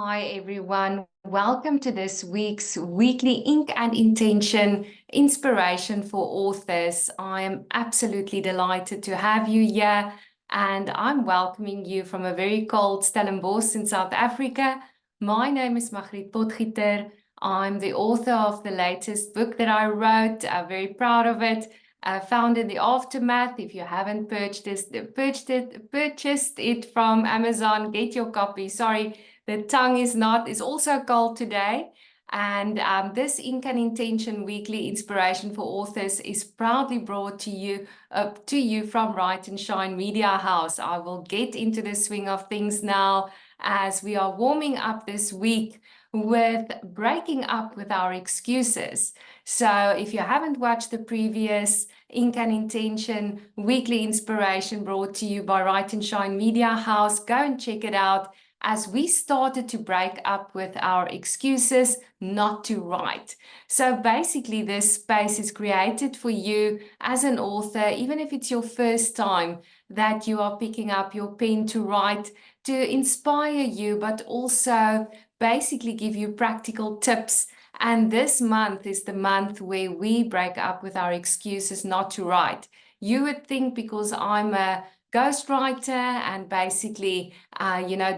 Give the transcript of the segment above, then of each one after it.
Hi, everyone. Welcome to this week's weekly Ink and Intention inspiration for authors. I am absolutely delighted to have you here, and I'm welcoming you from a very cold Stellenbosch in South Africa. My name is Margriet Potgieter. I'm the author of the latest book that I wrote. I'm very proud of it. Found in the aftermath. If you haven't purchased it from Amazon, get your copy. Sorry. The tongue is also cold today. And this Ink and Intention weekly inspiration for authors is proudly brought to you from Write and Shine Media House. I will get into the swing of things now as we are warming up this week with breaking up with our excuses. So if you haven't watched the previous Ink and Intention weekly inspiration brought to you by Write and Shine Media House, go and check it out as we started to break up with our excuses not to write. So basically, this space is created for you as an author, even if it's your first time that you are picking up your pen to write, to inspire you, but also basically give you practical tips. And this month is the month where we break up with our excuses not to write. You would think because I'm a ghostwriter and basically,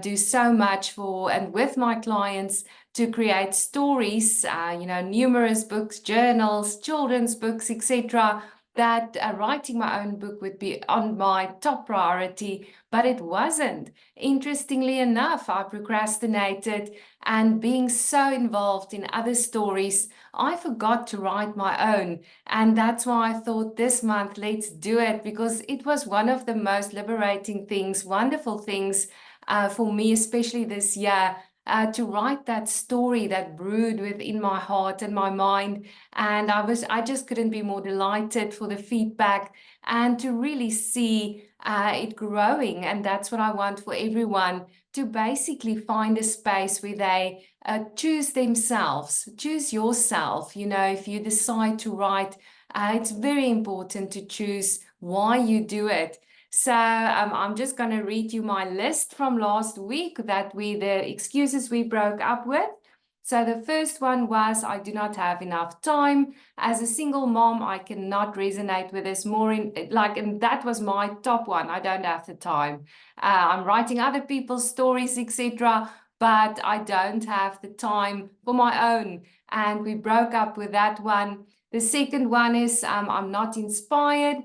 do so much for and with my clients to create stories, numerous books, journals, children's books, etc., that writing my own book would be on my top priority, but it wasn't. Interestingly enough, I procrastinated, and being so involved in other stories, I forgot to write my own. And that's why I thought this month, let's do it, because it was one of the most liberating things, wonderful things for me, especially this year, to write that story that brewed within my heart and my mind. And I just couldn't be more delighted for the feedback and to really see it growing. And that's what I want for everyone, to basically find a space where they choose themselves, choose yourself. If you decide to write, it's very important to choose why you do it. So I'm just going to read you my list from last week the excuses we broke up with. So the first one was, I do not have enough time. As a single mom, I cannot resonate with this more and that was my top one. I don't have the time. I'm writing other people's stories, etc., but I don't have the time for my own. And we broke up with that one. The second one is, I'm not inspired.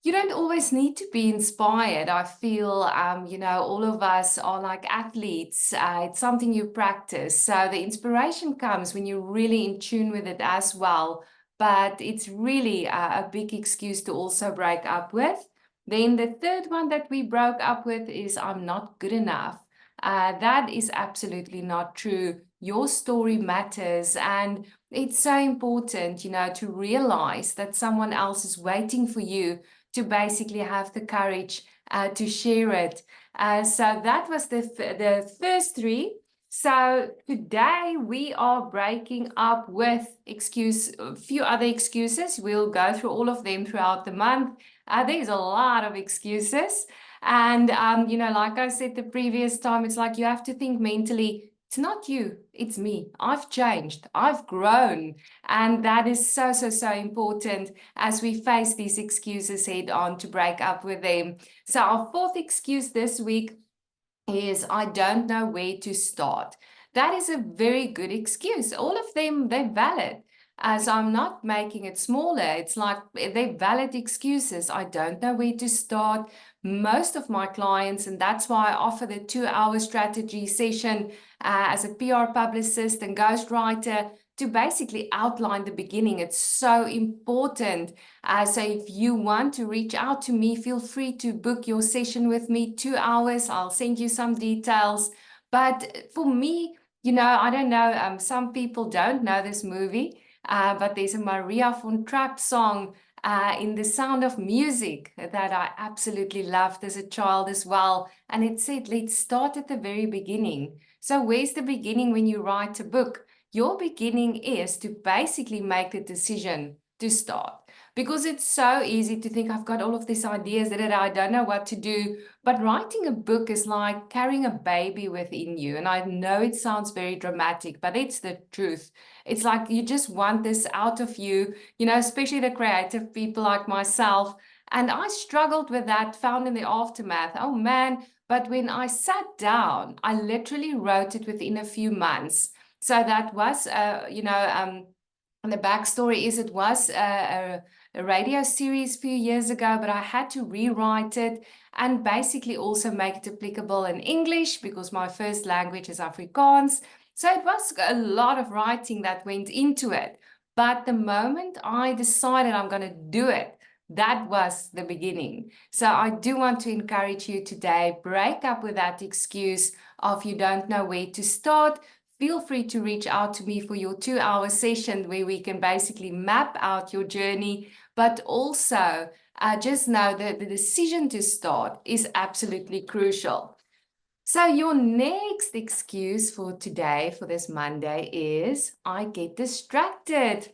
You don't always need to be inspired. I feel, all of us are like athletes. It's something you practice. So the inspiration comes when you're really in tune with it as well. But it's really a big excuse to also break up with. Then the third one that we broke up with is, I'm not good enough. That is absolutely not true. Your story matters. And it's so important, to realize that someone else is waiting for you to basically have the courage to share it. So that was the first three. So today we are breaking up with a few other excuses. We'll go through all of them throughout the month. There's a lot of excuses. And, like I said the previous time, it's like you have to think mentally, it's not you, it's me. I've changed, I've grown. And that is so, so, so important as we face these excuses head on to break up with them. So our fourth excuse this week is, I don't know where to start. That is a very good excuse. All of them, they're valid. As I'm not making it smaller, it's like they're valid excuses. I don't know where to start. Most of my clients, and that's why I offer the 2-hour strategy session as a PR publicist and ghostwriter, to basically outline the beginning. It's so important. So if you want to reach out to me, feel free to book your session with me, 2 hours. I'll send you some details. But for me, I don't know, some people don't know this movie, but there's a Maria von Trapp song in The Sound of Music that I absolutely loved as a child as well. And it said, let's start at the very beginning. So where's the beginning when you write a book? Your beginning is to basically make the decision to start. because it's so easy to think I've got all of these ideas that I don't know what to do. But writing a book is like carrying a baby within you. And I know it sounds very dramatic, but it's the truth. It's like you just want this out of you, especially the creative people like myself. And I struggled with that, found in the aftermath. Oh man. But when I sat down, I literally wrote it within a few months. So that was, and the backstory is it was a radio series a few years ago, but I had to rewrite it and basically also make it applicable in English because my first language is Afrikaans. So it was a lot of writing that went into it. But the moment I decided I'm going to do it, that was the beginning. So I do want to encourage you today, break up with that excuse of you don't know where to start. Feel free to reach out to me for your 2-hour session where we can basically map out your journey, but also just know that the decision to start is absolutely crucial. So your next excuse for today, for this Monday, is I get distracted.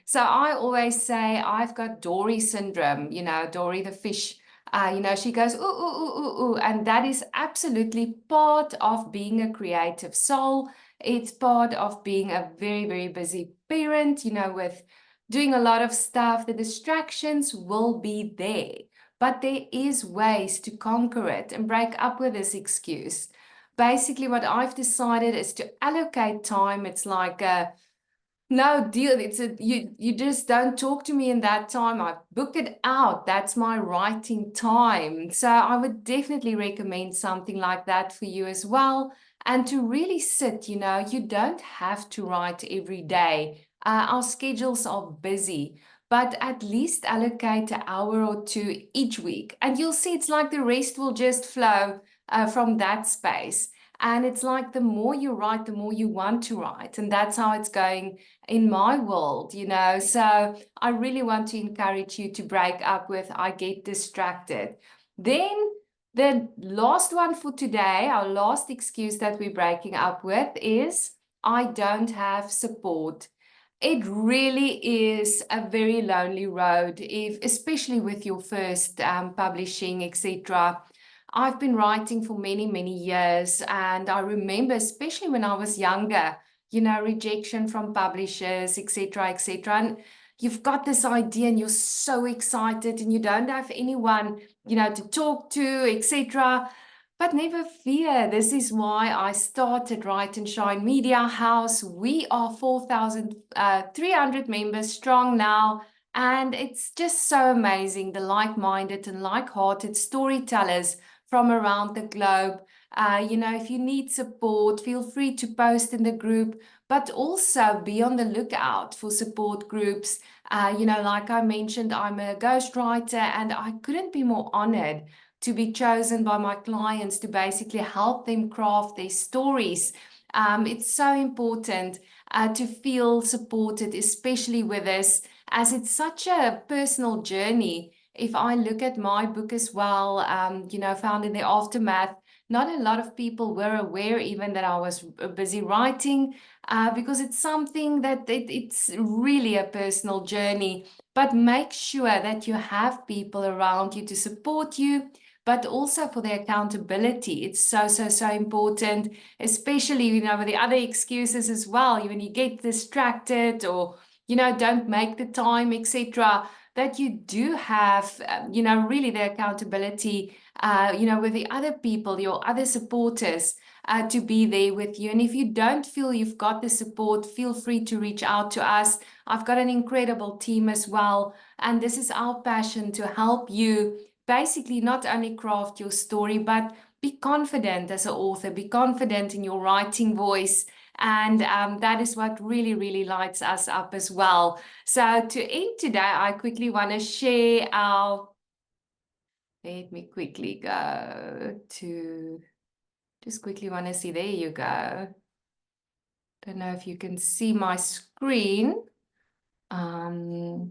So I always say I've got Dory syndrome, Dory the fish. She goes, ooh, ooh, ooh, ooh, ooh. And that is absolutely part of being a creative soul. It's part of being a very, very busy parent, with doing a lot of stuff. The distractions will be there. But there is ways to conquer it and break up with this excuse. Basically, what I've decided is to allocate time. It's like no deal. You just don't talk to me in that time. I book it out. That's my writing time. So I would definitely recommend something like that for you as well. And to really sit, you don't have to write every day. Our schedules are busy, but at least allocate an hour or two each week. And you'll see it's like the rest will just flow from that space. And it's like the more you write, the more you want to write. And that's how it's going in my world, So I really want to encourage you to break up with I get distracted. Then the last one for today, our last excuse that we're breaking up with is I don't have support. It really is a very lonely road, especially with your first publishing, etc. I've been writing for many, many years, and I remember, especially when I was younger, rejection from publishers, etc., etc. And you've got this idea and you're so excited and you don't have anyone, to talk to, etc. But never fear. This is why I started Write and Shine Media House. We are 4,300 members strong now. And it's just so amazing, the like-minded and like-hearted storytellers from around the globe. If you need support, feel free to post in the group, but also be on the lookout for support groups. Like I mentioned, I'm a ghostwriter and I couldn't be more honored to be chosen by my clients to basically help them craft their stories. It's so important to feel supported, especially with this, as it's such a personal journey. If I look at my book as well, found in the aftermath, not a lot of people were aware even that I was busy writing, because it's something that it's really a personal journey. But make sure that you have people around you to support you, but also for the accountability. It's so, so, so important, especially, with the other excuses as well. When you get distracted or, don't make the time, etc., that you do have, really the accountability, with the other people, your other supporters, to be there with you. And if you don't feel you've got the support, feel free to reach out to us. I've got an incredible team as well. And this is our passion to help you basically not only craft your story, but be confident as an author, be confident in your writing voice. And that is what really, really lights us up as well. So to end today, I quickly want to share let me quickly go to, just quickly want to see, there you go. Don't know if you can see my screen. There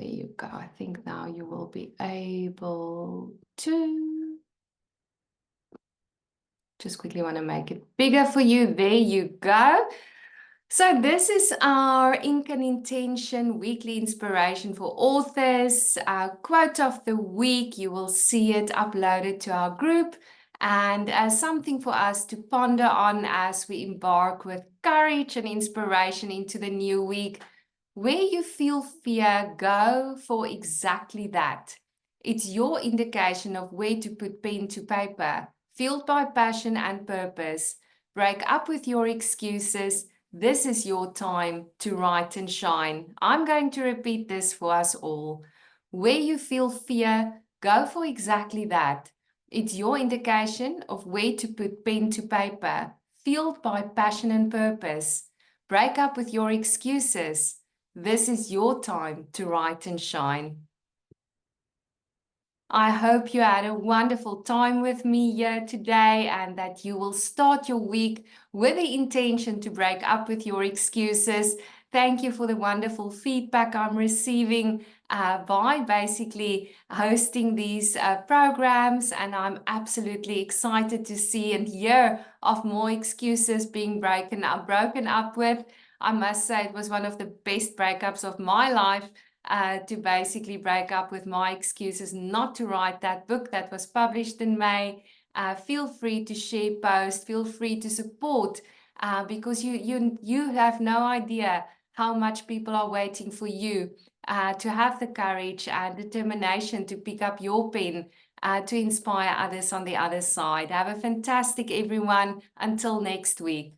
you go. I think now you will be able to. Just quickly want to make it bigger for you. There you go. So this is our Ink and Intention weekly inspiration for authors. Our quote of the week, you will see it uploaded to our group, and as something for us to ponder on as we embark with courage and inspiration into the new week. Where you feel fear, go for exactly that. It's your indication of where to put pen to paper, fueled by passion and purpose. Break up with your excuses. This is your time to write and shine. I'm going to repeat this for us all. Where you feel fear, go for exactly that. It's your indication of where to put pen to paper, fueled by passion and purpose. Break up with your excuses. This is your time to write and shine. I hope you had a wonderful time with me here today and that you will start your week with the intention to break up with your excuses. Thank you for the wonderful feedback I'm receiving by basically hosting these programs, and I'm absolutely excited to see and hear of more excuses being broken up with. I must say it was one of the best breakups of my life, to basically break up with my excuses not to write that book that was published in May. Feel free to share posts, feel free to support, because you have no idea how much people are waiting for you to have the courage and determination to pick up your pen to inspire others on the other side. Have a fantastic everyone. Until next week.